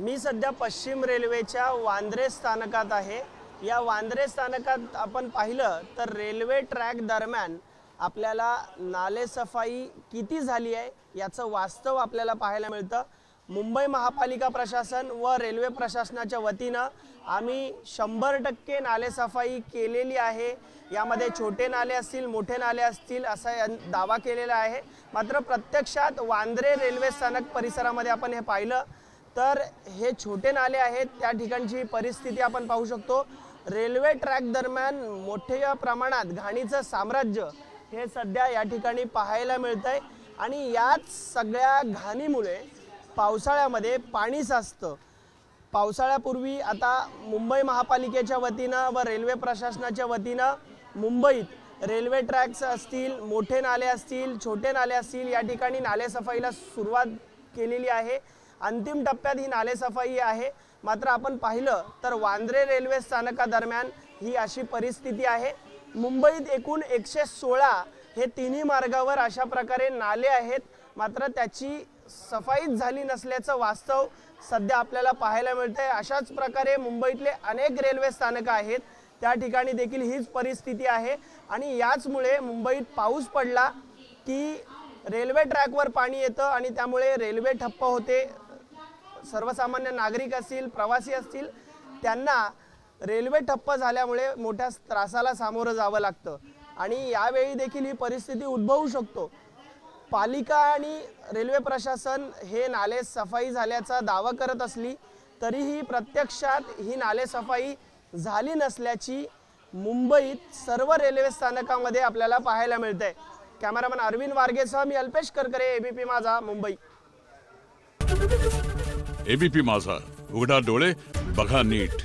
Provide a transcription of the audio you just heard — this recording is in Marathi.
मी सध्या पश्चिम रेल्वेच्या वांद्रे स्थानकात आहे। या वांद्रे स्थानकात आपण पाहिलं तर रेल्वे ट्रॅक दरम्यान आपल्याला नालेसफाई किती झाली आहे याचं वास्तव आपल्याला पाहायला मिळतं। मुंबई महापालिका प्रशासन व रेल्वे प्रशासनाच्या वतीनं आम्ही 100% नालेसफाई केलेली आहे। यामध्ये छोटे नाले असतील मोठे नाले असतील असा दावा केलेला आहे। मात्र प्रत्यक्षात वांद्रे रेल्वे स्थानक परिसरामध्ये आपण हे पाहिलं तर हे छोटे नाले आहेत। त्या ठिकाणची परिस्थिती आपण पाहू शकतो। रेल्वे ट्रॅक दरम्यान मोठ्या प्रमाणात घाणीचं साम्राज्य हे सध्या या ठिकाणी पाहायला मिळतंय आणि याच सगळ्या घाणीमुळे पावसाळ्यामध्ये पाणी साचतं। पावसाळ्यापूर्वी आता मुंबई महापालिकेच्या वतीनं व रेल्वे प्रशासनाच्या वतीनं मुंबईत रेल्वे ट्रॅक्स असतील, मोठे नाले असतील, छोटे नाले असतील, या ठिकाणी नालेसफाईला सुरुवात केलेली आहे। अंतिम टप्प्यात ही नालेसफाई आहे। मात्र आपण पाहिलं तर वांद्रे रेल्वे स्थानकादरम्यान ही अशी परिस्थिती आहे। मुंबईत एकूण 116 हे तिन्ही मार्गावर अशा प्रकारे नाले आहेत। मात्र त्याची सफाईच झाली नसल्याचं वास्तव सध्या आपल्याला पाहायला मिळतंय। अशाच प्रकारे मुंबईतले अनेक रेल्वे स्थानकं आहेत, त्या ठिकाणी देखील हीच परिस्थिती आहे आणि याचमुळे मुंबईत पाऊस पडला की रेल्वे ट्रॅकवर पाणी येतं आणि त्यामुळे रेल्वे ठप्प होते। सर्वसामान्य नागरिक असतील, प्रवासी असतील, त्यांना रेल्वे ठप्प झाल्यामुळे मोठ्या त्रासाला सामोरं जावं लागतं आणि यावेळी देखील ही परिस्थिती उद्भवू शकतो। पालिका आणि रेल्वे प्रशासन हे नाले सफाई झाल्याचा दावा करत असली तरीही प्रत्यक्षात ही नाले सफाई झाली नसल्याची मुंबईत सर्व रेल्वे स्थानकांमध्ये आपल्याला पाहायला मिळते। कॅमेरामन अरविंद वारगेसह मी अल्पेश करकरे, एबीपी माझा, मुंबई। एबीपी माझा, उघडा डोळे बघा नीट।